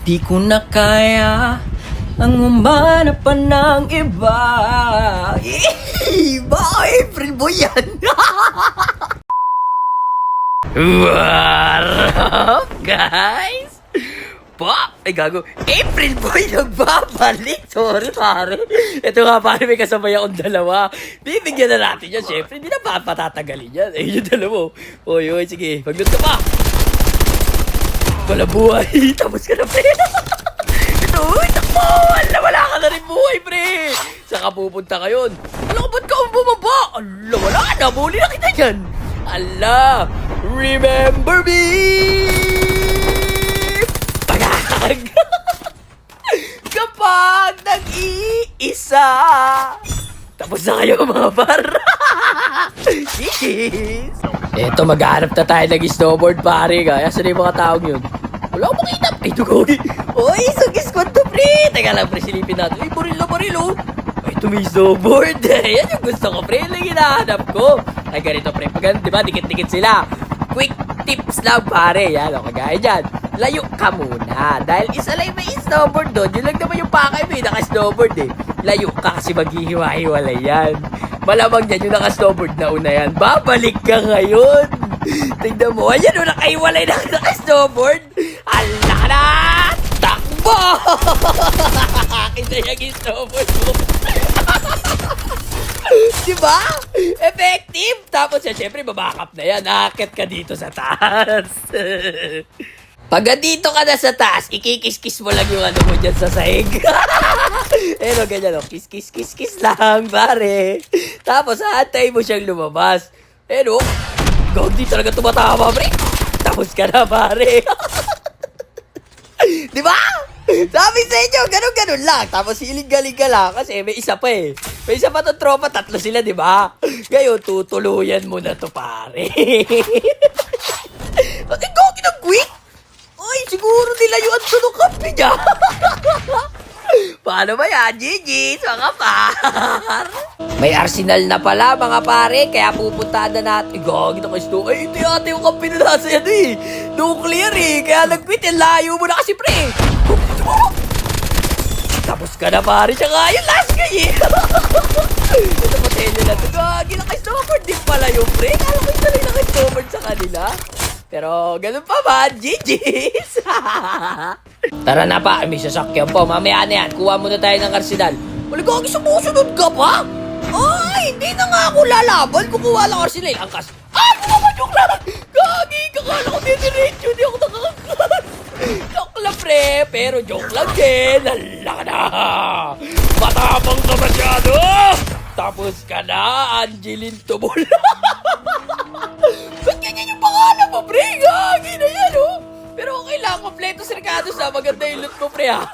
Di ko na kaya ang umanap pa ng iba. Baka April Boy yan. What up, guys? Pop! Ay, gago. April Boy nagbabalik. Sorry, pare. Ito nga, pare, may kasabay akong dalawa. Bibigyan na natin yan, syempre. Hindi na patatagalin yan. Ayun yung dalawa. Oy, sige. Paglut ka pa. Wala buhay. Tapos ka na, pre. Ito, takbo. Wala ka na rin buhay, pre. Saan ka pupunta ngayon? Alam ko, ba't ka bumaba? Ala, wala na. Muli na kita dyan. Ala, remember me. Pagkakag. Kapag nag-iisa. Tapos na kayo, mga par. Yes. Eto, maghanap na tayo ng snowboard, pare. Kaya saan yung mga taong yun? Wala akong makita. Ay, tugoy. Uy, sugis-squad to, pre. Teka lang, pre, silipin natin. Ay, baril na baril, oh. Ay, ito may snowboard. Yan yung gusto ko, pre. Yan yung hinahanap ko. Ay, ganito, pre. Pag, di ba, dikit-dikit sila. Quick tips lang, pare. Yan, o, kagaya dyan. Layo ka muna. Dahil isa lang may snowboard doon. Yun lang naman yung pakay mo, naka-snowboard, eh. Layo ka kasi maghihiwa-hiwalay yan. Malamang dyan yung naka-snowboard na una yan. Babalik ka ngayon. Tignan mo, ayan o, nakahiwalay na naka-snowboard. Hala ka na! Takbo! Kita yung snowboard mo. Diba? Effective! Tapos yan, syempre, babakap na yan. Akit ka dito sa taas. Pag dito ka na sa taas, ikikis-kis mo lang yung ano mo dyan sa sahig. Pero ganyan, oh, kiss lang, pare. Tapos, hantay mo siyang lumabas. Pero, di talaga tumatama, pre. Tapos ka na, pare. Diba? Sabi sa inyo, ganun lang. Tapos, hiling-galing ka lang kasi may isa pa eh. May isa pa itong tropa, tatlo sila, diba? Ngayon, tutuluyan mo na to, pare. Bakit gogi ng quick? Ay, siguro nilayuan to ng kape niya. Paano ba yan, GG's, mga par? May Arsenal na pala, mga pare, kaya pupuntahan na natin. Gagi na kayo. Ay, ito yata yung kape na nasa yan eh. Nuclear eh, kaya nag-quit yan. Layo mo na kasi, pre. Tapos ka na, pare. Siya nga yung last guy eh. Ito pa tayo na ito. Gagi na kayo. Snowboard din pala yung pre. Kala ko isa lang naka-snowboard sa kanila. Pero ganun pa ba? GG's! Tara na pa, may sasakyan po. Mamaya na yan, kuha muna tayo ng arsenal. Wala gagi, sumusunod ka pa? Ay, hindi na nga ako lalaban. Kukuha lang arsenal. Angkas. Ah, bumamadok lang! Gagi, kakala ko diniretso. Hindi ako nakakakas. Joke lang, pre. Pero joke lang din. Hala ka na. Matapang ka masyado. Tapos ka na, Angeline Tubol. Ba't ganyan yung pangalan mo, pre? Gagi na yan, oh. Pero okay lang, kompleto sirkados na. Maganda yung loot mo, pre, ha.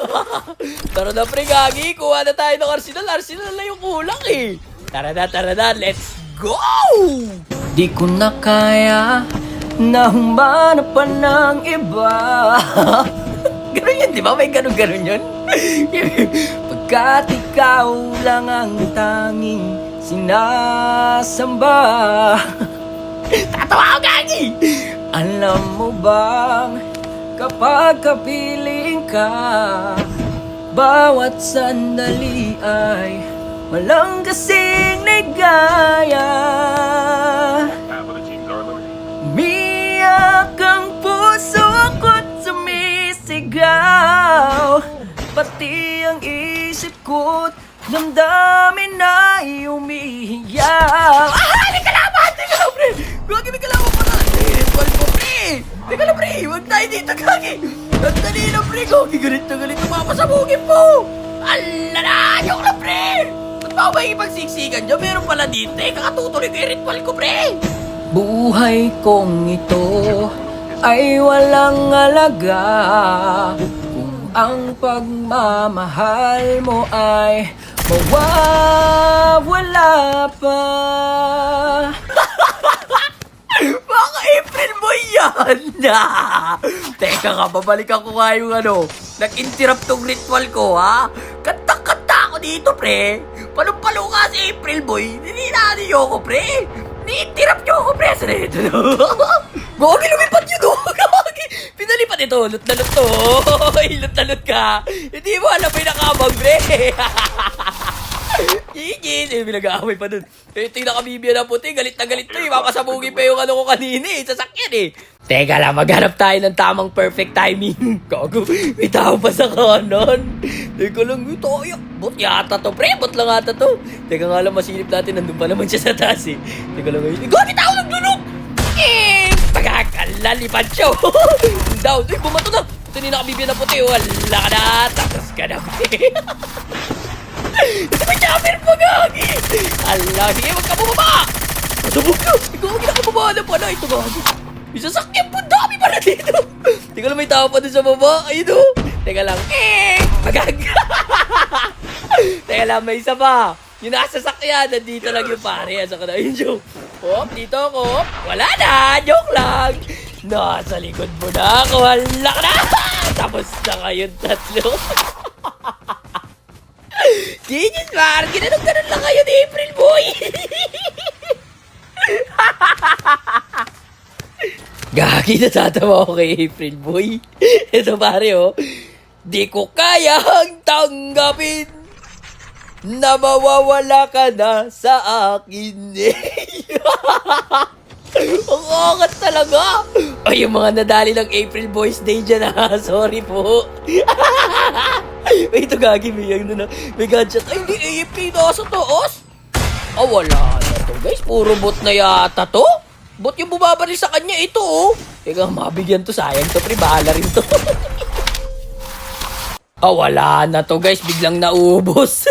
Tara na, pre, gagi. Kuha na tayo ng arsenal. Arsenal na yung kulang, eh. Tara na. Let's go! Di ko na kaya na humanap pa ng iba. Ganun yan, di ba? May ganun yun. Pagkat ikaw lang ang tanging sinasamba. Tatawa ako, gagi! Alam mo bang kapag kapiling ka, bawat sandali ay walang kasing ligaya. Umiyak ang puso ko't sumisigaw, pati ang isip ko't damdamin ay umiiyak. May kalaban! Teka lang, pre! Gagi, may kalaban pa na! Red mo, pre! Teka lang, pre! Huwag tayo dito, gagi! Nagdali na, pre! Gagi, galit na galit! Mapasabugin po! Ala na! Joke lang, pre! Ba't ba ba ipagsiksikan nyo? Meron pala dito eh! Kakatutuloy ko yung ritual ko, pre! Buhay kong ito ay walang alaga kung ang pagmamahal mo ay mawawala pa. Baka April mo yan! Teka nga, babalikan ko nga yung nag-interrupt tong ritual ko, ha? Kanta-kanta ako dito, pre. Palong-palo ka si April Boy. Nininaan niyo ako, pre. Ni-interrupt niyo ako, pre. Sana ito, no? Gagi, lumipat yun, no? Gagi. Pinalipat ito. Lut na lut to. Lut na ka. Hindi mo alam may nakabang, pre. Gigil. Eh, pinag-aaway pa dun. Eh, ito yung nakabibya na puti. Galit na galit to eh. Papasabugin pa yung ano ko kanina eh. Sasakyan eh. Teka lang, maghanap tayo ng tamang perfect timing. Gago, may tao pa sa kanan. Teka lang, may tayo. Bot yata to, pre. Bot lang ata to. Teka nga lang, masilip natin. Nandun pa naman siya sa taas eh. Teka lang ngayon. Gago, may tao nagdulog. Eh, pagkakalalipan siya. Down. Uy, bumato na. Ito yung nakabibya na puti. Wala ka na. Tapos ka na, pre. Ito may jammer pa, gagi. Ala, sige, wag ka bumaba. Masabog ka. Ikaw, ginakababa na pala. Ito, gagi. May sasakyan po, dami pala dito. Teka lang, may tao pa dun sa baba. Ayun o. Teka lang. Magag. Teka lang, may isa pa. Yung nasa sasakyan, nandito lang yung pare. Asa ka na yun, joke. Hop, dito ako. Wala na, joke lang. Nasa likod mo na ako. Hala ka na. Tapos na kayong tatlo. Genius, Mar. Ginanong-ganon lang kayo ni April Boy. Gagi, natatawa ako kay April Boy. Ito pare oh. Di ko kayang tanggapin na mawawala ka na sa akin. Ang angat talaga. Ay, yung mga nadali ng April Boys Day dyan ha. Sorry po. Wait, ito gagi. May gadget. Ay, hindi AFK na sa taas. Ah, wala na to guys. Puro bot na yata to. Bot yung bumabaril sa kanya, ito oh. Teka, mabigyan to, sayang to, pre, bahala rin to. Ah, wala na to guys, biglang naubos.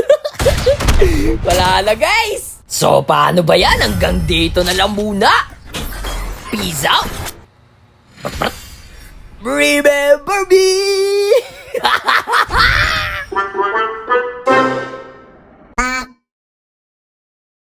Wala na guys. So, paano ba yan? Hanggang dito na lang muna. Peace out. Remember me.